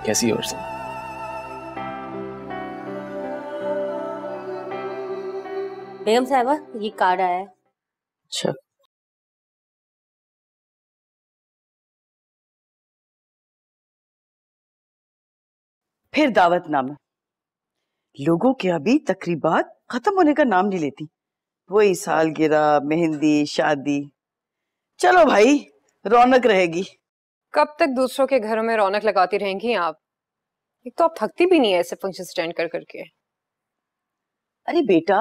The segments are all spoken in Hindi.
कैसी हो अर्चना? बेगम साहिबा, ये कार्ड आया है। अच्छा, फिर दावतनामा। लोगों के अभी तकरीबात खत्म होने का नाम नहीं लेती। वही सालगिरह, मेहंदी, शादी। चलो भाई, रौनक रहेगी। कब तक दूसरों के घरों में रौनक लगाती रहेंगी आप? एक तो आप थकती भी नहीं है ऐसे फंक्शन अटेंड कर करके। अरे बेटा,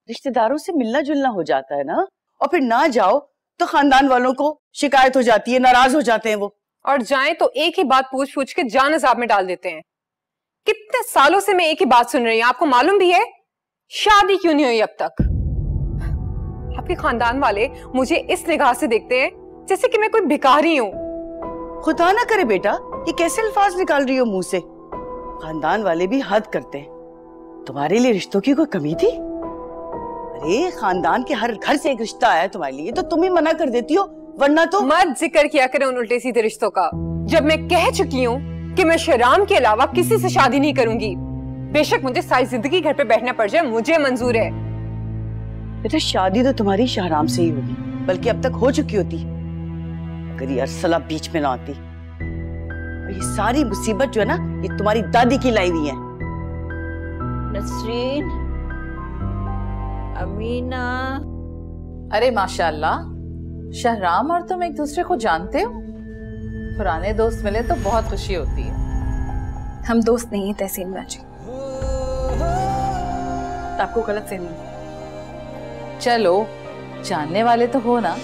रिश्तेदारों से मिलना जुलना हो जाता है ना, और फिर ना जाओ तो खानदान वालों को शिकायत हो जाती है, नाराज हो जाते हैं वो। और जाएं तो एक ही बात पूछ पूछ के जान अजाब में डाल देते हैं। कितने सालों से मैं एक ही बात सुन रही हूँ, आपको मालूम भी है? शादी क्यों नहीं हुई अब तक? आपके खानदान वाले मुझे इस निगाह से देखते हैं जैसे कि मैं कोई भिखारी हूँ। खुदा ना करे बेटा, ये कैसे अल्फाज निकाल रही हो मुंह से? खानदान वाले भी हद करते हैं। तुम्हारे लिए रिश्तों की कोई कमी थी? अरे खानदान के हर घर से एक रिश्ता आया है तुम्हारे लिए, तो तुम ही मना कर देती हो, वरना तो। मत जिक्र किया करें उन उल्टे सीधे रिश्तों का, जब मैं कह चुकी हूँ कि मैं शहराम के अलावा किसी से शादी नहीं करूंगी। बेशक मुझे सारी जिंदगी घर पे बैठना पड़ जाए, मुझे मंजूर है। बेटा, शादी तो तुम्हारी शहराम से ही होगी, बल्कि अब तक हो चुकी होती अगर ये अरसला बीच में ना आती। और ये सारी मुसीबत जो है ना, ये तुम्हारी दादी की लाई हुई है। नसरीन, अमीना। अरे माशाल्लाह, शहराम और तुम एक दूसरे को जानते हो? पुराने दोस्त मिले तो बहुत खुशी होती है। हम दोस्त नहीं है तहसीन बाजी, आपको गलत फहमी। चलो, जानने वाले तो हो ना।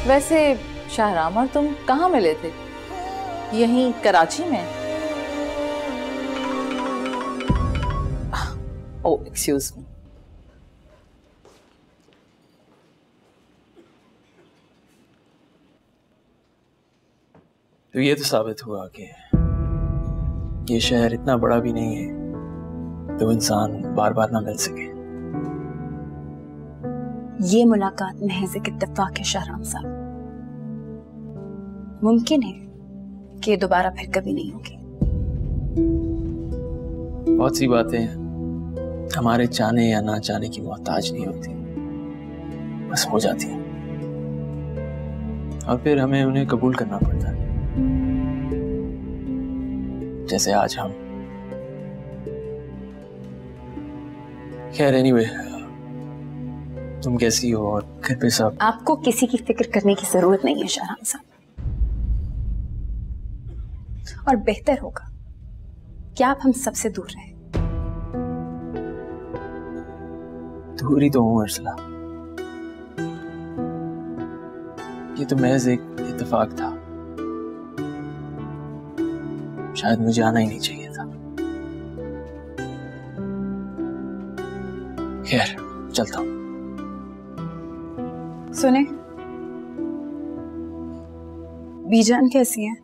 वैसे शहराम और तुम कहाँ मिले थे? यहीं कराची में? Oh excuse me. तो ये तो साबित हुआ कि ये शहर इतना बड़ा भी नहीं है तो इंसान बार बार ना मिल सके। ये मुलाकात महज एक इत्तेफाक है शहराम साहब। मुमकिन है कि ये दोबारा फिर कभी नहीं होगी। बहुत सी बातें हमारे चाहने या ना चाहने की मोहताज नहीं होती, बस हो जाती है और फिर हमें उन्हें कबूल करना पड़ता है, जैसे आज हम। खैर एनीवे, तुम कैसी हो और घर पे सब? आपको किसी की फिक्र करने की जरूरत नहीं है शहराम साहब, और बेहतर होगा कि आप हम सबसे दूर रहें। दूरी तो हूं अर्सला, ये तो महज एक इत्तेफाक था, शायद मुझे आना ही नहीं चाहिए था। खैर चलता हूं। सुने, बीजान कैसी है?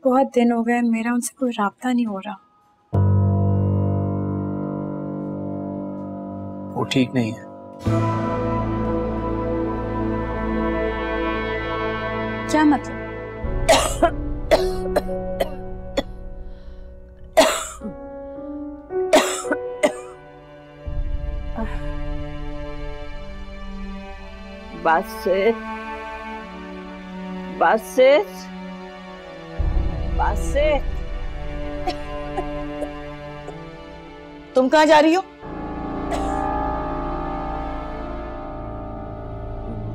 बहुत दिन हो गए, मेरा उनसे कोई राब्ता नहीं हो रहा। वो ठीक नहीं है। क्या मतलब? बासित, बासित, बासित। तुम कहाँ जा रही हो?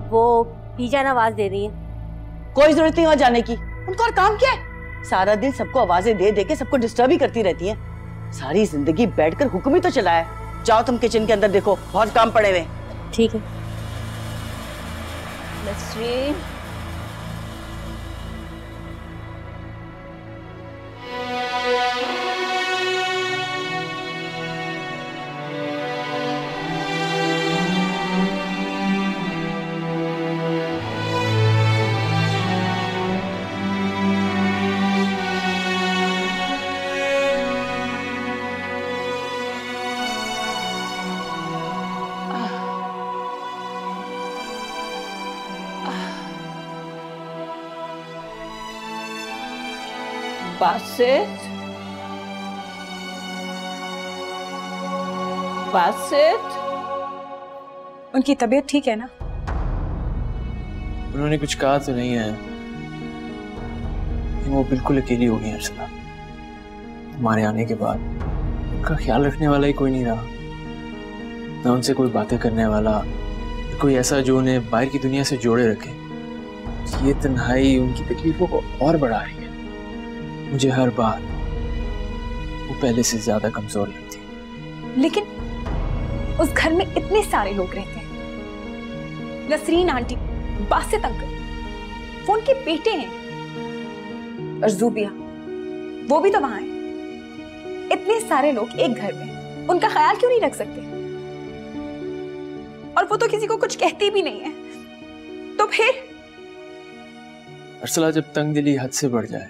वो बीजान आवाज दे रही है। कोई जरूरत नहीं वहां जाने की, उनका और काम क्या है? सारा दिन सबको आवाजें दे दे के सबको डिस्टर्ब ही करती रहती हैं। सारी जिंदगी बैठकर हुक्म ही तो चलाया है। जाओ तुम किचन के अंदर, देखो बहुत काम पड़े हुए। ठीक है। नसरीन, बासित, बासित, उनकी तबीयत ठीक है ना? उन्होंने कुछ कहा तो नहीं है, वो बिल्कुल अकेली हो गई अर्सला। हमारे आने के बाद उनका ख्याल रखने वाला ही कोई नहीं रहा, ना उनसे कोई बातें करने वाला, कोई ऐसा जो उन्हें बाहर की दुनिया से जोड़े रखे। ये तन्हाई उनकी तकलीफों को और बढ़ा रही है। मुझे हर बार वो पहले से ज्यादा कमजोर लगती। लेकिन उस घर में इतने सारे लोग रहते हैं, नसरीन आंटी, बासित अंकल, वो उनके बेटे हैं, और ज़ूबिया, वो भी तो वहां है। इतने सारे लोग एक घर में, उनका ख्याल क्यों नहीं रख सकते? और वो तो किसी को कुछ कहती भी नहीं है, तो फिर? अर्सला, जब तंगदिली हद से बढ़ जाए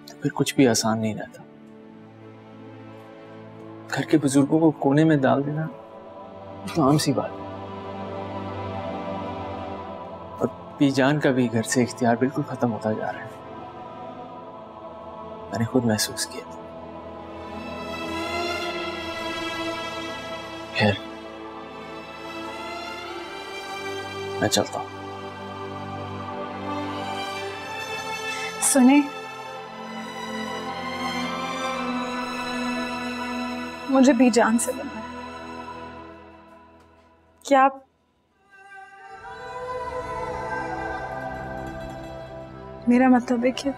तो फिर कुछ भी आसान नहीं रहता। घर के बुजुर्गों को कोने में डाल देना तो आम सी बात है। और बीजान का भी घर से इख्तियार बिल्कुल खत्म होता जा रहा है। मैंने खुद महसूस किया। खैर, मैं चलता हूं। सुने, मुझे बीजान से मिलना है। क्या आप मेरा मतलब है कि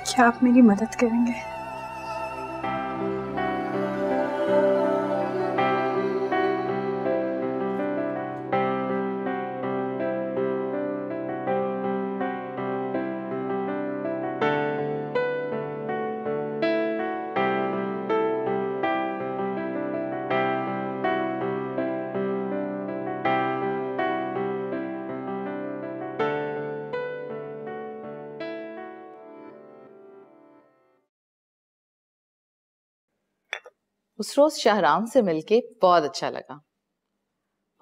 क्या आप मेरी मदद करेंगे? उस रोज शहराम से मिलके बहुत अच्छा लगा,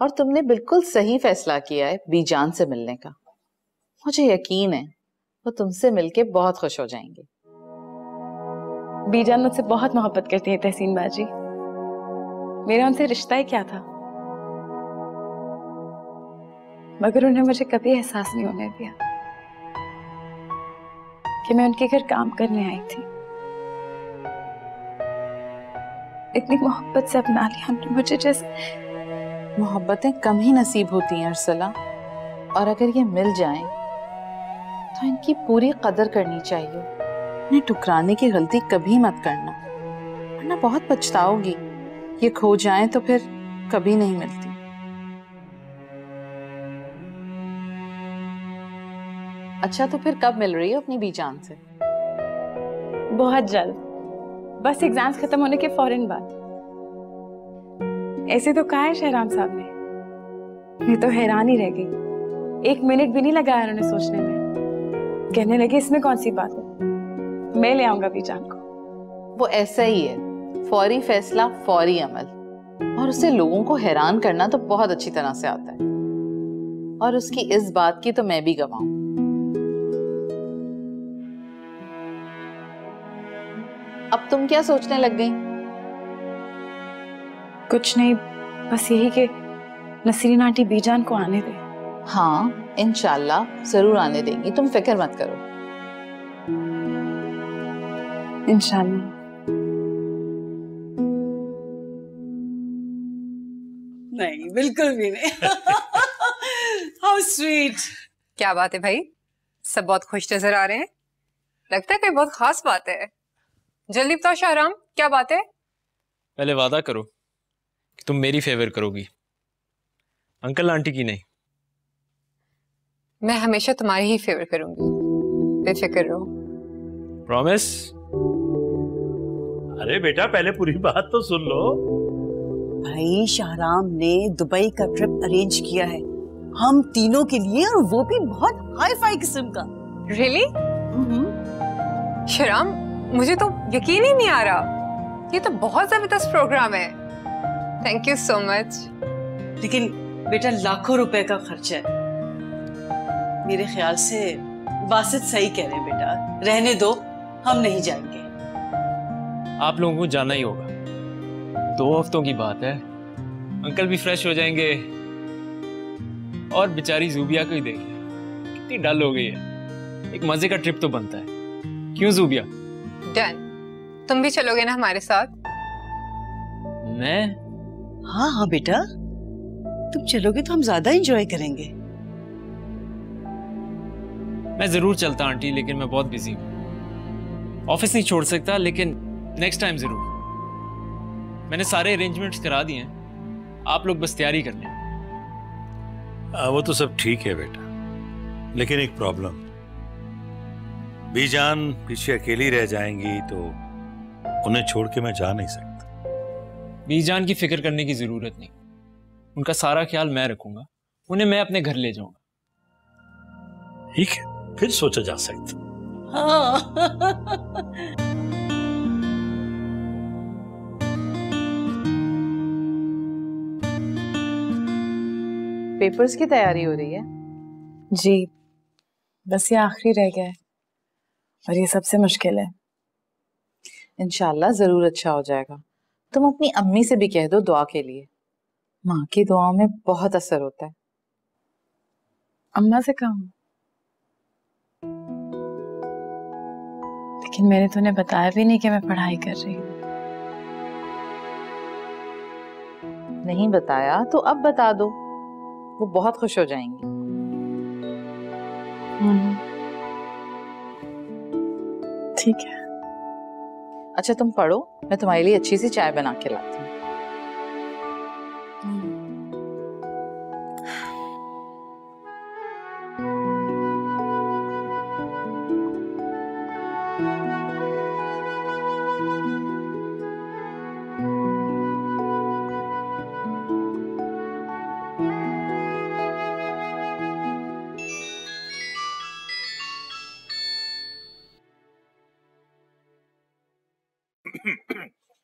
और तुमने बिल्कुल सही फैसला किया है बीजान से मिलने का। मुझे यकीन है वो तुमसे मिलके बहुत खुश हो जाएंगे। बीजान मुझसे बहुत मोहब्बत करती है तहसीन बाजी। मेरा उनसे रिश्ता ही क्या था, मगर उन्हें मुझे कभी एहसास नहीं होने दिया कि मैं उनके घर काम करने आई थी। इतनी मोहब्बत से अपना लिया उन्होंने मुझे। जैसे मोहब्बतें कम ही नसीब होती हैं अर्सला, और अगर ये मिल जाएं तो इनकी पूरी कदर करनी चाहिए। इन्हें ठुकराने की गलती कभी मत करना, वरना बहुत पछताओगी। ये खो जाएं तो फिर कभी नहीं मिलती। अच्छा, तो फिर कब मिल रही हो अपनी बीजान से? बहुत जल्द, बस एग्जाम्स खत्म होने के फौरन बाद। ऐसे तो कहा है शहराम साहब ने, मैं तो हैरान ही रह गई। 1 मिनट भी नहीं लगाया उन्होंने सोचने में। कहने लगे इसमें कौन सी बात है, मैं ले आऊंगा बीजान को। वो ऐसा ही है, फौरी फैसला फौरी अमल, और उसे लोगों को हैरान करना तो बहुत अच्छी तरह से आता है, और उसकी इस बात की तो मैं भी गवाह हूं। अब तुम क्या सोचने लग गई? कुछ नहीं, बस यही कि नसरीन आंटी बीजान को आने दे। हाँ, इंशाल्लाह जरूर आने देंगी, तुम फिक्र मत करो। इंशाल्लाह। नहीं, बिल्कुल भी नहीं। How sweet. क्या बात है भाई, सब बहुत खुश नजर आ रहे हैं। लगता है कोई बहुत खास बात है। जल्दी बताओ शाहराम, क्या बात है? पहले वादा करो कि तुम मेरी फेवर करोगी, अंकल आंटी की नहीं। मैं हमेशा तुम्हारी ही फेवर करूंगी, बेफिक्र रहो। प्रॉमिस? अरे बेटा, पहले पूरी बात तो सुन लो। भाई, शाहराम ने दुबई का ट्रिप अरेंज किया है हम तीनों के लिए, और वो भी बहुत हाई फाई किस्म का। रियली? शाहराम, मुझे तो यकीन ही नहीं आ रहा। ये तो बहुत जबरदस्त प्रोग्राम है। Thank you so much. लेकिन बेटा, लाखों रुपए का खर्चा है। मेरे ख्याल से बासित सही कह रहे हैं बेटा, रहने दो, हम नहीं जाएंगे। आप लोगों को जाना ही होगा, 2 हफ्तों की बात है। अंकल भी फ्रेश हो जाएंगे और बेचारी जूबिया को ही देखिए कितनी डल हो गई है। एक मजे का ट्रिप तो बनता है, क्यों जूबिया? डन। तुम भी चलोगे ना हमारे साथ? मैं? हाँ हाँ बेटा, तुम चलोगे तो हम ज्यादा एंजॉय करेंगे। मैं जरूर चलता आंटी, लेकिन मैं बहुत बिजी हूँ, ऑफिस नहीं छोड़ सकता, लेकिन नेक्स्ट टाइम जरूर। मैंने सारे अरेंजमेंट्स करा दिए हैं, आप लोग बस तैयारी कर लें। वो तो सब ठीक है बेटा, लेकिन एक प्रॉब्लम, बीजान पीछे अकेली रह जाएंगी तो उन्हें छोड़ के मैं जा नहीं सकता। बीजान की फिक्र करने की जरूरत नहीं, उनका सारा ख्याल मैं रखूंगा, उन्हें मैं अपने घर ले जाऊंगा। ठीक है, फिर सोचा जा सकता। हाँ। पेपर्स की तैयारी हो रही है? जी, बस ये आखिरी रह गया है और ये सबसे मुश्किल है। इंशाल्लाह जरूर अच्छा हो जाएगा। तुम अपनी अम्मी से भी कह दो दुआ के लिए, माँ की दुआओं में बहुत असर होता है। अम्मा से कहूँ? लेकिन मैंने तो उन्हें बताया भी नहीं कि मैं पढ़ाई कर रही हूँ। नहीं बताया तो अब बता दो, वो बहुत खुश हो जाएंगी। ठीक है। अच्छा तुम पढ़ो, मैं तुम्हारे लिए अच्छी सी चाय बना के लाती हूँ।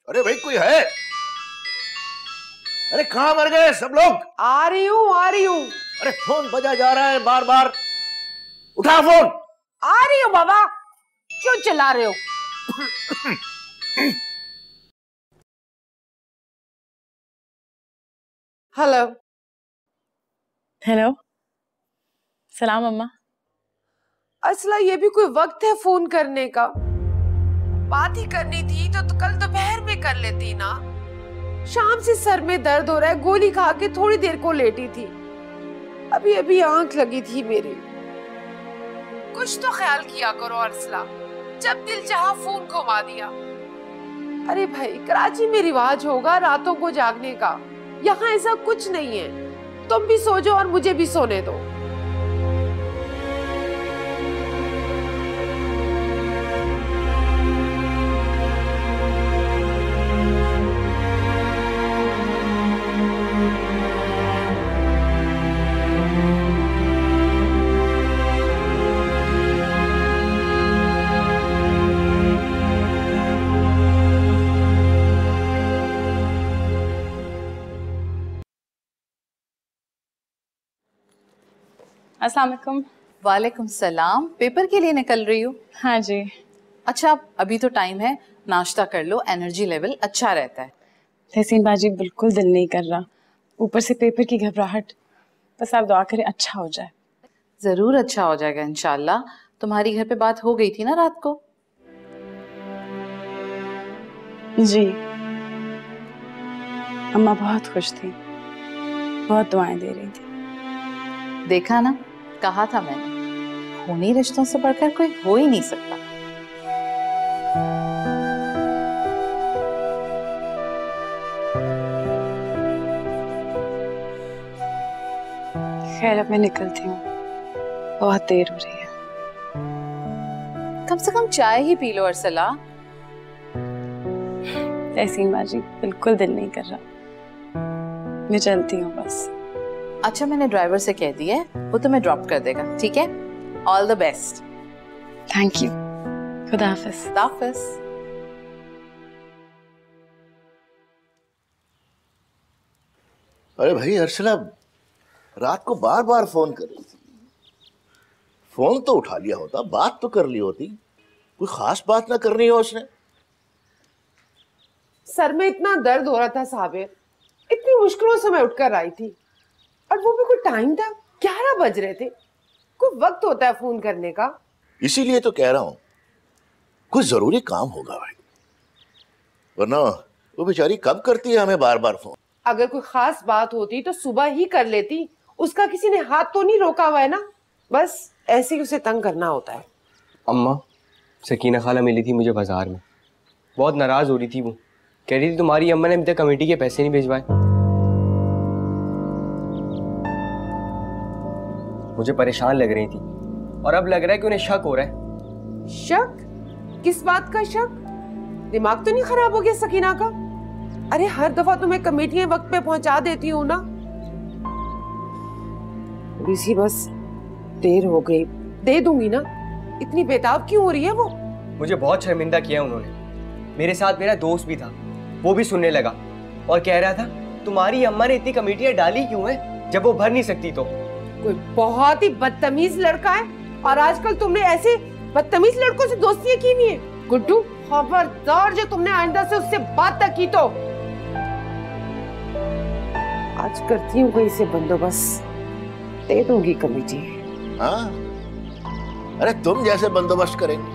अरे भाई कोई है? अरे कहाँ मर गए सब लोग? आ रही हूँ। अरे फोन बजा जा रहा है बार बार, उठा फोन। आ रही हूँ बाबा, क्यों चिल्ला रहे हो? हेलो। हेलो, सलाम अम्मा। असला ये भी कोई वक्त है फोन करने का? बात ही करनी थी तो कल दोपहर में कर लेती ना। शाम से सर में दर्द हो रहा है, गोली खा के थोड़ी देर को लेटी थी, अभी अभी आंख लगी थी मेरी। कुछ तो ख्याल किया करो अरसला, जब दिल चाहा फोन घुमा दिया। अरे भाई कराची में रिवाज होगा रातों को जागने का, यहाँ ऐसा कुछ नहीं है। तुम भी सो जाओ और मुझे भी सोने दो। अस्सलाम वालेकुम। वालेकुम सलाम। पेपर के लिए निकल रही हो? हाँ जी। अच्छा अभी तो टाइम है, नाश्ता कर लो, एनर्जी लेवल अच्छा रहता है। तहसीन बाजी बिल्कुल दिल नहीं कर रहा, ऊपर से पेपर की घबराहट। बस आप दुआ करें अच्छा हो जाए। जरूर अच्छा हो जाएगा इंशाल्लाह। तुम्हारी घर पे बात हो गई थी ना रात को? जी, अम्मा बहुत खुश थी, बहुत दुआएं दे रही थी। देखा ना, कहा था मैंने, खूनी रिश्तों से बढ़कर कोई हो ही नहीं सकता। खैर अब मैं निकलती हूँ, बहुत देर हो रही है। कम से कम चाय ही पी लो अरसला। तहसीन बाजी बिल्कुल दिल नहीं कर रहा, मैं चलती हूँ बस। अच्छा मैंने ड्राइवर से कह दिया है, वो तुम्हें ड्रॉप कर देगा, ठीक है? All the best. Thank you. खुदा हाफिज। खुदा हाफिज। अरे भाई अर्शला रात को बार बार फोन कर रही थी, फोन तो उठा लिया होता, बात तो कर ली होती। कोई खास बात ना करनी हो उसने? सर में इतना दर्द हो रहा था साबिर, इतनी मुश्किलों से मैं उठकर आई थी, और वो भी कोई टाइम था, 11 बज रहे थे। कोई वक्त होता है फोन करने का। इसीलिए तो कह रहा हूं कोई जरूरी काम होगा भाई, वरना वो बेचारी कब करती है हमें बार बार फोन। अगर कोई खास बात होती तो सुबह ही कर लेती, उसका किसी ने हाथ तो नहीं रोका हुआ है ना, बस ऐसे ही उसे तंग करना होता है। अम्मा, सकीना खाला मिली थी मुझे बाजार में, बहुत नाराज हो रही थी। वो कह रही थी तुम्हारी अम्मा ने अभी तक कमेटी के पैसे नहीं भिजवाए। मुझे परेशान लग रही थी, और अब लग रहा है कि उन्हें शक हो रहा है। शक? किस बात का शक? दिमाग तो नहीं खराब हो गया सकीना का? अरे हर दफा तो मैं कमेटियां वक्त पे पहुंचा देती हूँ ना, इसी बस देर हो गई। दे दूंगी ना, इतनी बेताब क्यों हो रही है वो? मुझे बहुत शर्मिंदा किया उन्होंने। मेरे साथ मेरा दोस्त भी था, वो भी सुनने लगा और कह रहा था तुम्हारी अम्मा ने इतनी कमेटियां डाली क्यों है जब वो भर नहीं सकती तो। कोई बहुत ही बदतमीज लड़का है, और आजकल तुमने ऐसे बदतमीज लड़कों से दोस्तियां की नहीं है। गुड्डू खबरदार, जो तुमने आइंदा से उससे बात तक की तो। आज करती हूँ कोई से बंदोबस्त, दे दूंगी कमेटी। हाँ, अरे तुम जैसे बंदोबस्त करेंगे,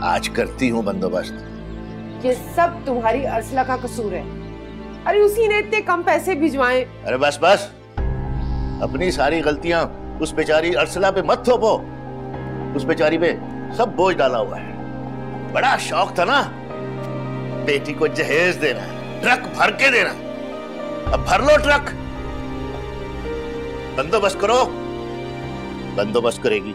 आज करती हूँ बंदोबस्त। ये सब तुम्हारी अर्सला का कसूर है। अरे उसी ने इतने कम पैसे भिजवाए। अरे बस बस, अपनी सारी गलतियां उस बेचारी अर्सला पे मत थोपो। उस बेचारी पे सब बोझ डाला हुआ है। बड़ा शौक था ना बेटी को जहेज देना, ट्रक भर के देना। अब भर लो ट्रक, बंदोबस्त करो। बंदोबस्त करेगी।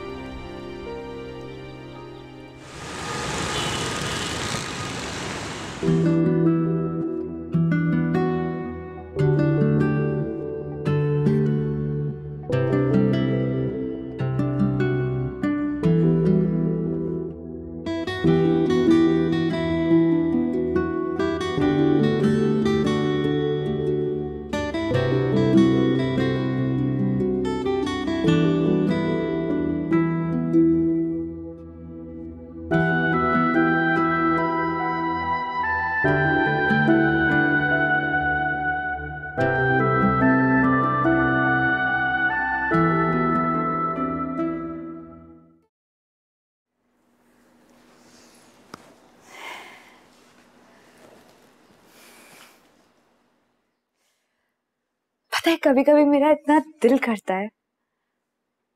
पता है, कभी कभी मेरा इतना दिल करता है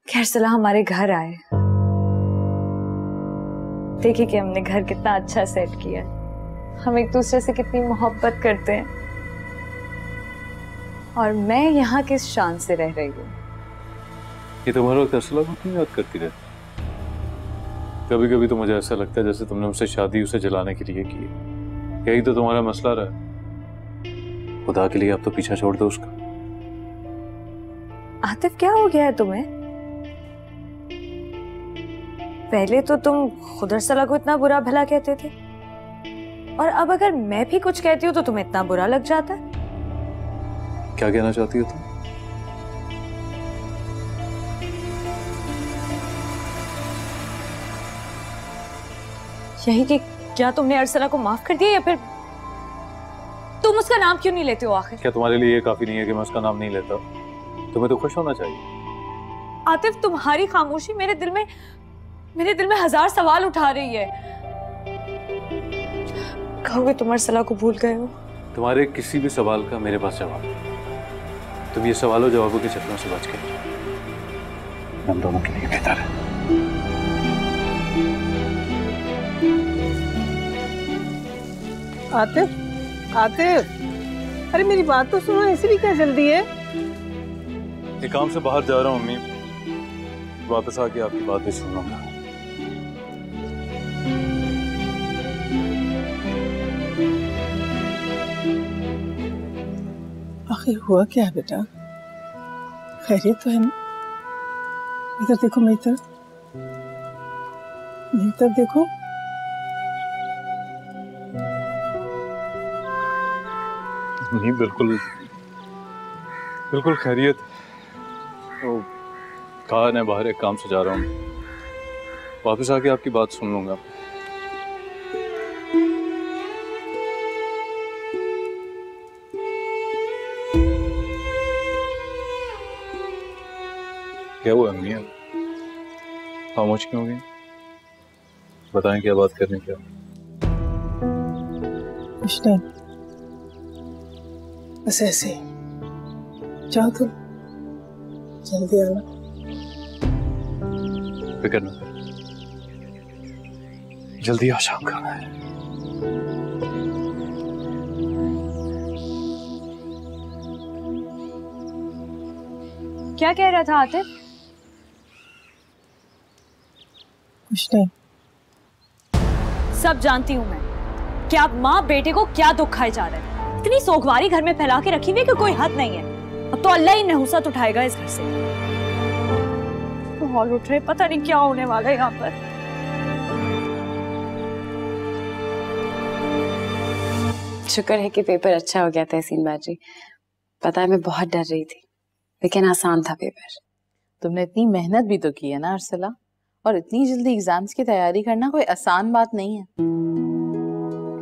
कि अर्सला हमारे घर आए। देखिए कि हमने घर कितना अच्छा सेट किया है, हम एक दूसरे से कितनी मोहब्बत करते हैं, और मैं यहाँ किस शान से रह रही हूँ। ये तुम्हारा अर्सला को क्यों याद करती रहती? कभी कभी तो मुझे ऐसा लगता है जैसे तुमने उसे शादी उसे जलाने के लिए की है। यही तो तुम्हारा मसला रहा। खुदा के लिए अब तो पीछा छोड़ दो उसका। आतिफ, क्या हो गया है तुम्हें? पहले तो तुम खुद अर्सला को इतना बुरा भला कहते थे, और अब अगर मैं भी कुछ कहती हूँ तो तुम्हें इतना बुरा लग जाता है। क्या कहना चाहती हो तुम? यही कि क्या तुमने अर्सला को माफ कर दिया, या फिर तुम उसका नाम क्यों नहीं लेते हो आखिर? क्या तुम्हारे लिए ये काफी नहीं है कि मैं उसका नाम नहीं लेता? तुम्हें तो खुश होना चाहिए। आतिफ, तुम्हारी खामोशी मेरे दिल में हजार सवाल उठा रही है। कहोगे तुम अर्सला को भूल गए हो? तुम्हारे किसी भी सवाल का मेरे पास जवाब है। तुम ये सवालों जवाबों के चक्करों से बच गए, हम दोनों के लिए बेहतर है। आतिफ, आतिफ, अरे मेरी बात तो सुनो, ऐसे भी क्या जल्दी है? एक काम से बाहर जा रहा हूँ अम्मी, वापस आके आपकी बात भी सुन लूंगा। आखिर हुआ क्या है बेटा? खैरियत तो है ना? इधर देखो, मेरी तरफ देखो। नहीं, बिल्कुल बिल्कुल खैरियत। तो कहा है बाहर एक काम से जा रहा हूँ, वापस आके आपकी बात सुन लूंगा। क्या हुआ अम्मी? खामोश क्यों हो गई? बताएं क्या बात करने क्या? कुछ नहीं, बस ऐसे। जाओ तुम, जल्दी आना। फिक्र ना, जल्दी आ जाऊंगा मैं। क्या कह रहा था आतिफ? कुछ नहीं। सब जानती हूँ मैं कि आप माँ बेटे को क्या दुख खाए जा रहे हैं। इतनी सोगवारी घर में फैला के रखी हुई कि कोई हद नहीं है। अब तो अल्लाह ही नहुसत उठाएगा इस घर से। तो हॉल उठ रहे, पता नहीं क्या होने वाला है यहाँ पर। शुक्र है कि पेपर अच्छा हो गया तहसीन बाजी। पता है मैं बहुत डर रही थी, लेकिन आसान था पेपर। तुमने इतनी मेहनत भी तो की है ना अर्सला, और इतनी जल्दी एग्जाम्स की तैयारी करना कोई आसान बात नहीं है।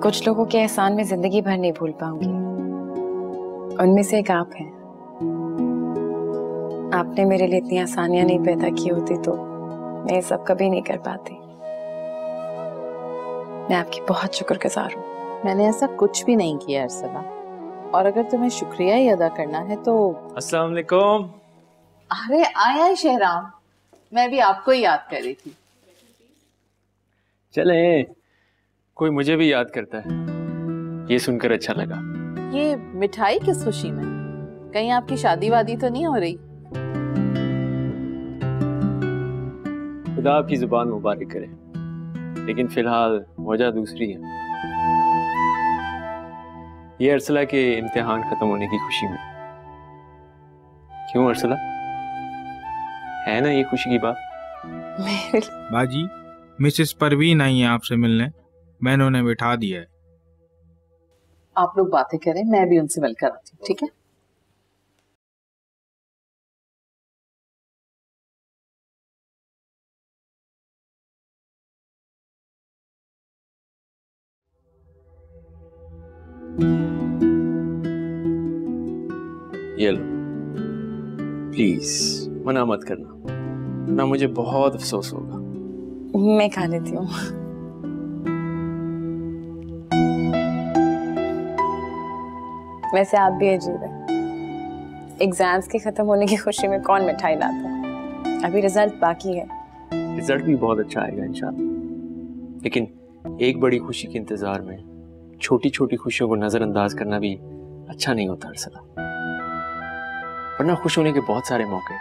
कुछ लोगों के एहसान में जिंदगी भर नहीं भूल पाऊंगी, उनमें से एक आप हैं। आपने मेरे लिए इतनी आसानियां नहीं पैदा की होती तो मैं ये सब कभी नहीं कर पाती। मैं आपकी बहुत शुक्रगुजार हूँ। मैंने ऐसा कुछ भी नहीं किया अर्सला, और अगर तुम्हें शुक्रिया ही अदा करना है तो। अस्सलाम वालेकुम। अरे आया शहराम, मैं भी आपको ही याद कर रही थी। चले, कोई मुझे भी याद करता है, ये सुनकर अच्छा लगा। ये मिठाई किस खुशी में? कहीं आपकी शादी वादी तो नहीं हो रही? खुदा आपकी जुबान मुबारक करे, लेकिन फिलहाल वजह दूसरी है। ये अर्सला के इम्तिहान खत्म होने की खुशी में। क्यों अर्सला, है ना ये खुशी की बात? बाजी, मिसेस परवीन आई है आपसे मिलने, मैंने उन्हें बिठा दिया है। आप लोग बातें करें, मैं भी उनसे मिलकर आती हूँ, ठीक है? ये लो, प्लीज मना मत करना, ना मुझे बहुत अफसोस होगा। मैं खा लेती हूँ। वैसे आप भी अजीब है, एग्जाम्स के खत्म होने की खुशी में कौन मिठाई लाता है? अभी रिजल्ट बाकी है। रिजल्ट भी बहुत अच्छा आएगा इंशाल्लाह, लेकिन एक बड़ी खुशी के इंतजार में छोटी छोटी खुशियों को नजरअंदाज करना भी अच्छा नहीं होता अर्सला, वरना खुश होने के बहुत सारे मौके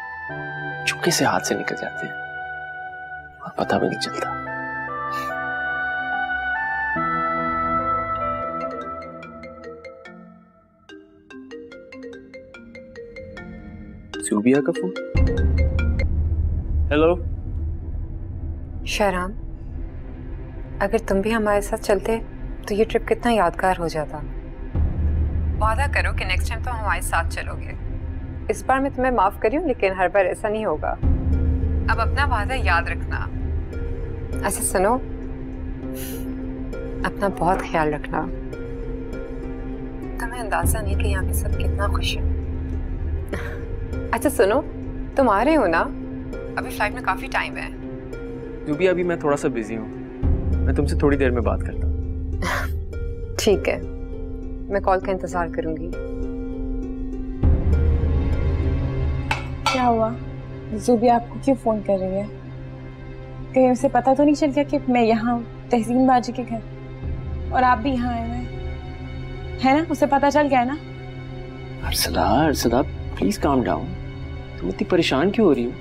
चुपके से हाथ से निकल जाते हैं और पता भी नहीं चलता। सूबिया का फोन। हेलो शहराम, अगर तुम भी हमारे साथ चलते तो ये ट्रिप कितना यादगार हो जाता। वादा करो कि नेक्स्ट टाइम तो हमारे साथ चलोगे। इस बार मैं तुम्हें माफ करी हूँ, लेकिन हर बार ऐसा नहीं होगा। अब अपना वादा याद रखना। अच्छा सुनो, अपना बहुत ख्याल रखना। तुम्हें अंदाजा नहीं कि यहाँ पे सब कितना खुश है। अच्छा सुनो, तुम आ रहे हो ना? अभी फ्लाइट में काफी टाइम है। भी अभी मैं थोड़ा सा बिजी हूँ, मैं तुमसे थोड़ी देर में बात करता हूँ। ठीक है, मैं कॉल का इंतजार करूंगी। क्या हुआ? ज़ुबिया आपको क्यों फोन कर रही है? कहीं उसे पता तो नहीं चल गया कि मैं यहाँ हूँ तहसीन बाजी के घर, और आप भी यहाँ आए हुए है ना? उसे पता चल गया है ना? Arsala please calm down. तुम इतनी परेशान क्यों हो रही हो?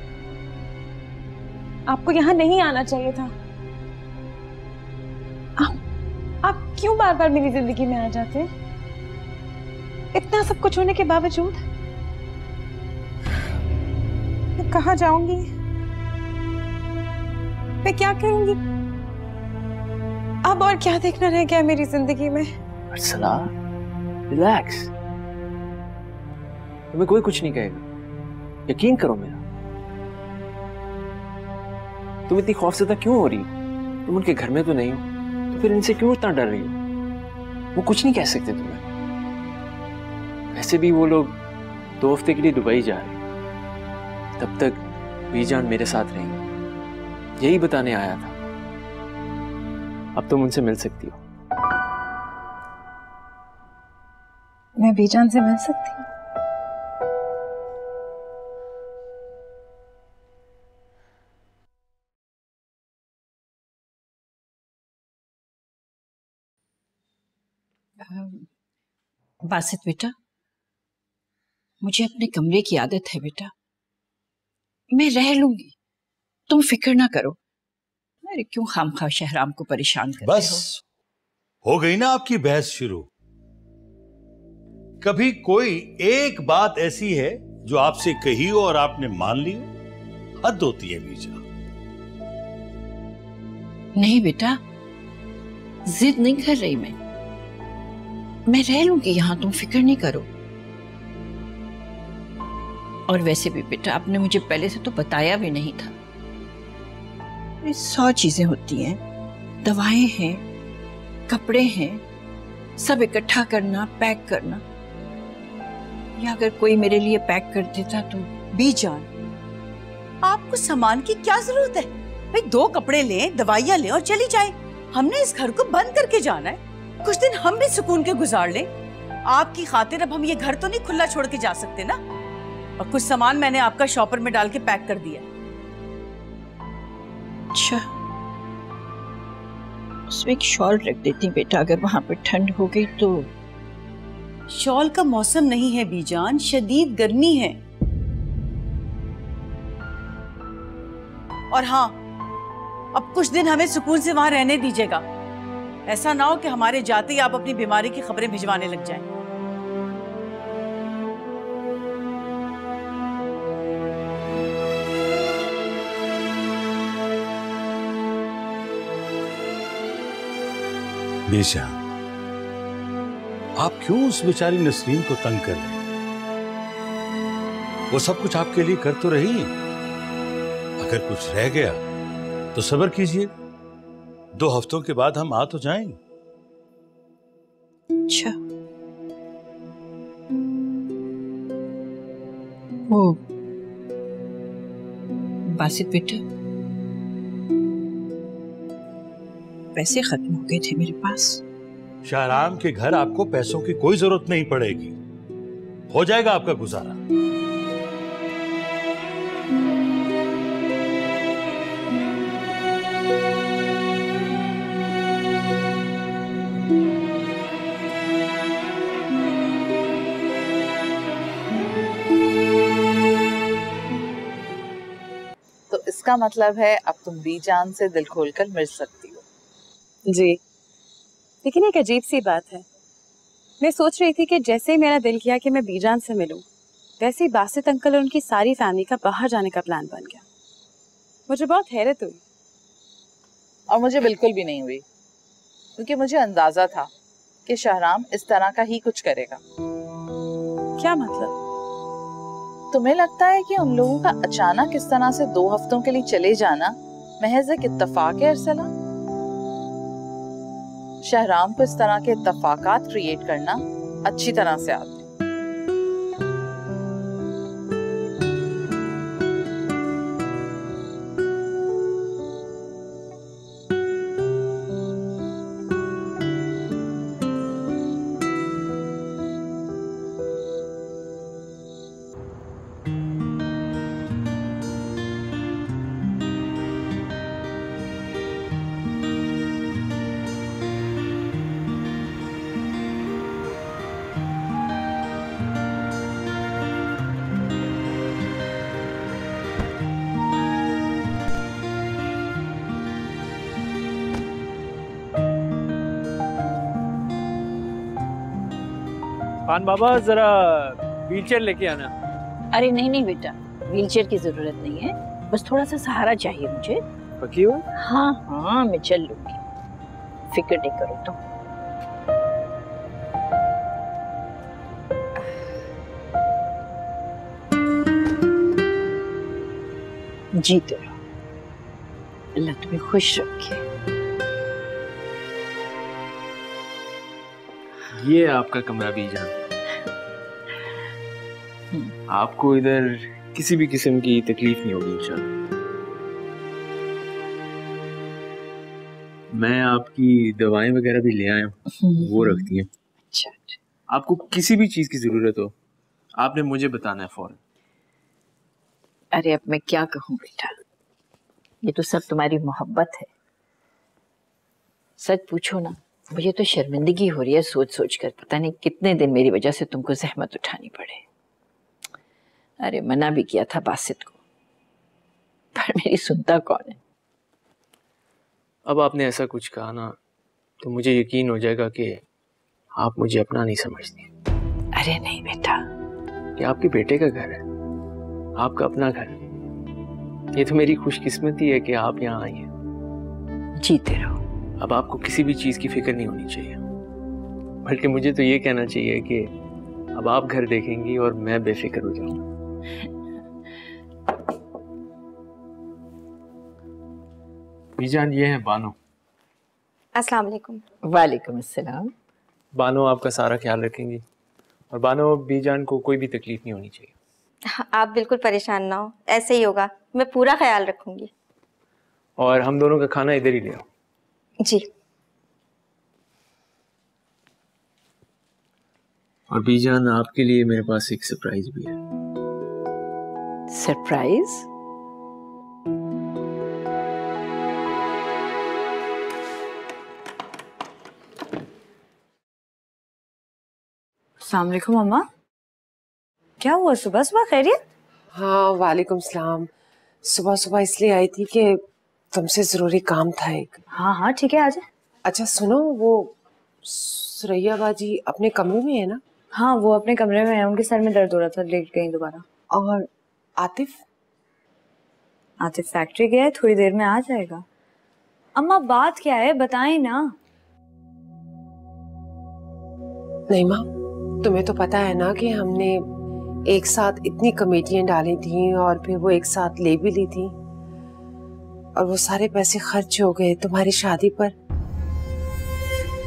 आपको यहाँ नहीं आना चाहिए था। आप क्यों बार बार मेरी जिंदगी में आ जाते हैं? इतना सब कुछ होने के बावजूद मैं कहाँ जाऊंगी? मैं क्या करूंगी? अब और क्या देखना रह गया मेरी जिंदगी में? अर्सला रिलैक्स, तुम्हें कोई कुछ नहीं कहेगा, यकीन करो मेरा। तुम इतनी खौफजदा क्यों हो रही हो? तुम उनके घर में तो नहीं हो, तो फिर इनसे क्यों इतना डर रही हो? वो कुछ नहीं कह सकते तुम्हें। वैसे भी वो लोग 2 हफ्ते के लिए दुबई जा रहे हैं, तब तक बीजान मेरे साथ रहेंगे, यही बताने आया था। अब तुम उनसे मिल सकती हो। मैं बीजान से मिल सकती हूँ? बासित बेटा, मुझे अपने कमरे की आदत है बेटा, मैं रह लूंगी, तुम फिक्र ना करो। अरे क्यों खामखा शहराम को परेशान करते बस हो गई ना आपकी बहस शुरू। कभी कोई एक बात ऐसी है जो आपसे कही हो और आपने मान ली हो? हद होती है बीजा। नहीं बेटा, जिद नहीं कर रही मैं रह लूंगी यहाँ, तुम फिक्र नहीं करो। और वैसे भी बेटा, आपने मुझे पहले से तो बताया भी नहीं था। 100 चीजें होती हैं, दवाएं हैं, कपड़े हैं, सब इकट्ठा करना, पैक करना। या अगर कोई मेरे लिए पैक कर देता तो। बीजान, आपको सामान की क्या जरूरत है? भाई 2 कपड़े लें, दवाइयां लें और चली जाएं। हमने इस घर को बंद करके जाना है, कुछ दिन हम भी सुकून के गुजार लें। आपकी खातिर अब हम ये घर तो नहीं खुला छोड़ के जा सकते ना। और कुछ सामान मैंने आपका शॉपर में डाल के पैक कर दिया। अच्छा, उसमें एक शॉल रख देती बेटा, अगर वहां पर ठंड हो गई तो। शॉल का मौसम नहीं है बीजान, शदीद गर्मी है। और हाँ, अब कुछ दिन हमें सुकून से वहां रहने दीजिएगा। ऐसा ना हो कि हमारे जाते ही आप अपनी बीमारी की खबरें भिजवाने लग जाएं। बेशा, आप क्यों उस बेचारी नसरीन को तंग कर रहे हैं? वो सब कुछ आपके लिए कर तो रही है। अगर कुछ रह गया तो सब्र कीजिए, 2 हफ्तों के बाद हम आ तो जाएंगे। अच्छा, वो बासित बेटा, पैसे खत्म हो गए थे मेरे पास। शाहराम के घर आपको पैसों की कोई जरूरत नहीं पड़ेगी, हो जाएगा आपका गुजारा। तो इसका मतलब है अब तुम बीजान से दिल खोलकर मिल सकती हो। जी, लेकिन एक अजीब सी बात है। मैं सोच रही थी कि जैसे ही मेरा दिल किया कि मैं बीजान से मिलूं, वैसे ही बासित अंकल और उनकी सारी फैमिली का बाहर जाने का प्लान बन गया। मुझे बहुत हैरत हुई। और मुझे बिल्कुल भी नहीं हुई, क्योंकि मुझे अंदाजा था कि शहराम इस तरह का ही कुछ करेगा। क्या मतलब? तुम्हें लगता है कि उन लोगों का अचानक इस तरह से 2 हफ्तों के लिए चले जाना महज एक इत्तफाक है अरसला? शहराम को इस तरह के इत्तफाकात क्रिएट करना अच्छी तरह से आता है। खान बाबा, जरा व्हीलचेयर लेके आना। अरे नहीं नहीं बेटा, व्हीलचेयर की जरूरत नहीं है, बस थोड़ा सा सहारा चाहिए मुझे। पक्की हो? हाँ हाँ, मैं चल लूंगी, फिक्र नहीं करो तुम। जीते रहो। अल्लाह तुम्हें खुश रखे। ये आपका कमरा बीजान। आपको इधर किसी भी किस्म की तकलीफ नहीं होगी इंशाल्लाह। मैं आपकी दवाएं वगैरह भी ले आया हूँ, वो रखती हैं। अच्छा। आपको किसी भी चीज की जरूरत हो आपने मुझे बताना है फौरन। अरे अब मैं क्या कहूँ बेटा, ये तो सब तुम्हारी मोहब्बत है। सच पूछो ना, मुझे तो शर्मिंदगी हो रही है सोच सोच कर, पता नहीं कितने दिन मेरी वजह से तुमको जहमत उठानी पड़े। अरे मना भी किया था बासित को, पर मेरी सुनता कौन है। अब आपने ऐसा कुछ कहा ना तो मुझे यकीन हो जाएगा कि आप मुझे अपना नहीं समझती। अरे नहीं बेटा, ये आपके बेटे का घर है, आपका अपना घर। ये तो मेरी खुशकिस्मती है कि आप यहाँ आई हैं। जीते रहो। अब आपको किसी भी चीज की फिक्र नहीं होनी चाहिए, बल्कि मुझे तो ये कहना चाहिए कि अब आप घर देखेंगी और मैं बेफिक्र हो जाऊंगा। बीजान ये है बानो। अस्सलाम वालेकुम। वालेकुम अस्सलाम। बानो आपका सारा ख्याल रखेंगी और बानो बीजान को कोई भी तकलीफ नहीं होनी चाहिए। आप बिल्कुल परेशान ना हो, ऐसे ही होगा, मैं पूरा ख्याल रखूंगी। और हम दोनों का खाना इधर ही ले आओ। जी। और बीजान आपके लिए मेरे पास एक सरप्राइज भी है। सरप्राइज? अस्सलाम वालेकुम अम्मा, क्या हुआ सुबह सुबह खैरियत? हाँ वालेकुम सलाम। सुबह सुबह इसलिए आई थी कि तुमसे जरूरी काम था एक। हाँ हाँ ठीक है, आजा। अच्छा सुनो, वो सुरैया बाजी अपने कमरे में है ना? हाँ वो अपने कमरे में है, उनके सर में दर्द हो रहा था, लेट गई दोबारा। और आतिफ? आतिफ फैक्ट्री गया है, थोड़ी देर में आ जाएगा। अम्मा बात क्या है बताएं ना। नहीं माँ, तुम्हें तो पता है ना कि हमने एक साथ इतनी कमेटियां डाली थी और फिर वो एक साथ ले भी ली थी, और वो सारे पैसे खर्च हो गए तुम्हारी शादी पर।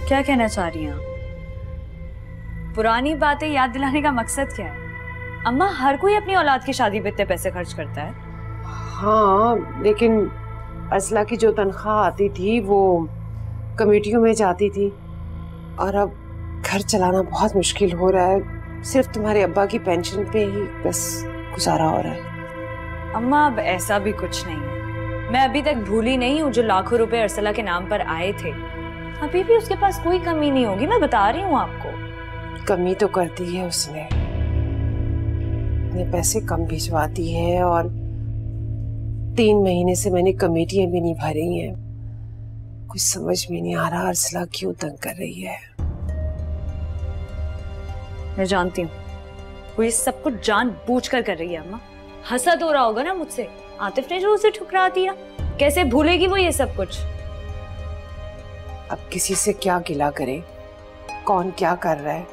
क्या कहना चाह रही हैं आप? पुरानी बातें याद दिलाने का मकसद क्या है? अम्मा हर कोई अपनी औलाद की शादी पे इतने पैसे खर्च करता है। हाँ लेकिन असला की जो तनख्वाह आती थी वो कमेटियों में जाती थी, और अब घर चलाना बहुत मुश्किल हो रहा है। सिर्फ तुम्हारे अब्बा की पेंशन पे ही बस गुजारा हो रहा है। अम्मा अब ऐसा भी कुछ नहीं है, मैं अभी तक भूली नहीं हूँ जो लाखों रुपए अर्सला के नाम पर आए थे। अभी भी उसके पास कोई कमी नहीं होगी, मैं बता रही हूँ आपको। कमी तो करती है उसने, इतने पैसे कम भिजवाती है, और 3 महीने से मैंने कमेटियां भी नहीं भरी हैं। कुछ समझ में नहीं आ रहा अर्सला क्यों तंग कर रही है। मैं जानती हूँ वो ये सब कुछ जानबूझकर कर रही है। अम्मा हसद हो रहा होगा ना मुझसे, आतिफ ने जो उसे ठुकरा दिया, कैसे भूलेगी वो ये सब कुछ। अब किसी से क्या गिला करे, कौन क्या कर रहा है।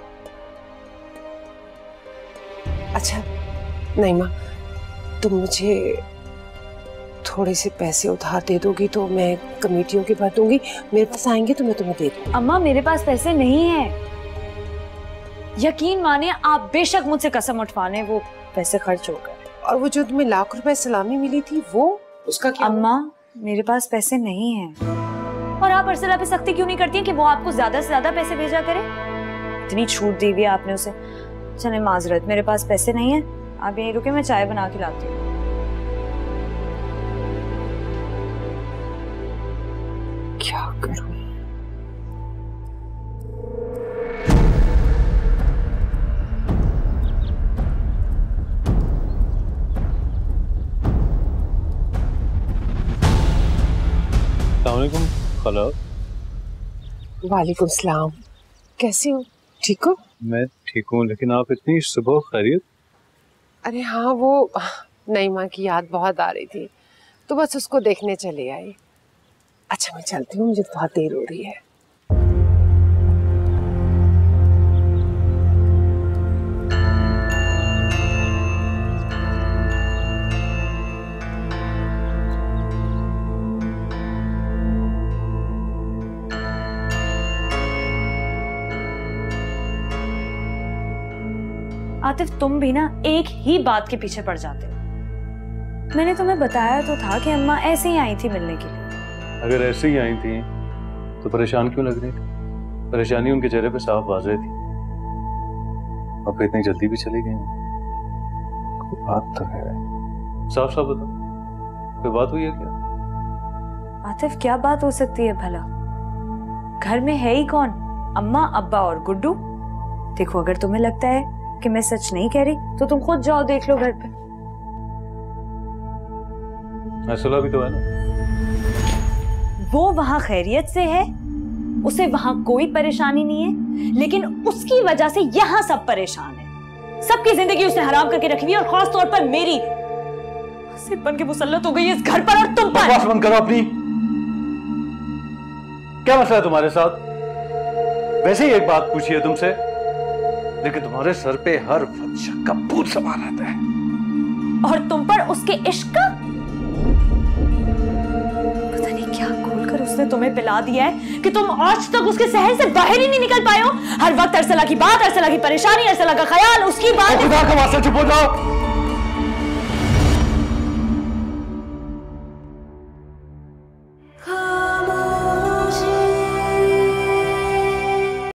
अच्छा नहीं माँ, तुम मुझे थोड़े से पैसे उधार दे दोगी तो मैं कमेटियों के भर दूंगी। मेरे पास आएंगे तो मैं तुम्हें दे दूंगी। अम्मा मेरे पास पैसे नहीं है, यकीन मानिए, आप बेशक मुझसे कसम उठवा लें, वो पैसे खर्च हो गए। और वो जो तुम्हें लाख रुपए सलामी मिली थी वो, उसका क्या? अम्मा मेरे पास पैसे नहीं हैं। और आप अर्सला पे सख्ती क्यों नहीं करती हैं कि वो आपको ज्यादा से ज्यादा पैसे भेजा करे? इतनी छूट दी हुई है आपने उसे। चले माजरत, मेरे पास पैसे नहीं है, आप यहीं रुके, मैं चाय बना के लाती हूँ। क्या करूं? अस्सलामुअलैकुम खला। वालेकुम सलाम। कैसे हो? ठीक हो? मैं ठीक हूँ, लेकिन आप इतनी सुबह खैरियत? अरे हाँ, वो नई माँ की याद बहुत आ रही थी तो बस उसको देखने चले आई। अच्छा मैं चलती हूँ, मुझे बहुत देर हो रही है। आतिफ तुम भी ना एक ही बात के पीछे पड़ जाते हो। मैंने तुम्हें बताया तो था कि अम्मा ऐसे ही आई थी मिलने के लिए। अगर ऐसे ही आई थी तो परेशान क्यों लग रही थी? परेशानी उनके चेहरे पे साफ वाज़ेह थी। अब इतनी जल्दी भी चली गई? कोई बात तो है, साफ साफ बताओ, कोई बात हुई है क्या? आतिफ क्या बात हो सकती है भला? घर में है ही कौन? अम्मा, अब्बा और गुड्डू। देखो अगर तुम्हें लगता है कि मैं सच नहीं कह रही तो तुम खुद जाओ देख लो घर पे। अर्सला भी तो है ना? वो वहां खैरियत से है, उसे वहां कोई परेशानी नहीं है, लेकिन उसकी वजह से यहाँ सब परेशान है। सबकी जिंदगी उसने हराम करके रखी है और खास तौर पर मेरी सिर बन के मुसल्लत हो गई है इस घर पर और तुम पर। बकवास बंद करो अपनी। क्या मसला है तुम्हारे साथ? वैसे ही एक बात पूछी है तुमसे, लेकिन तुम्हारे सर पे हर वक्त शक का भूत सवार रहता है। और तुम पर उसके इश्क का पता नहीं क्या घोलकर उसने तुम्हें पिला दिया है कि तुम आज तक उसके सहन से बाहर ही नहीं निकल पाए हो। हर वक्त अरसला की बात, अरसला की परेशानी, अरसला का ख्याल, उसकी बात। खुदा का वास्ता चुप हो जाओ।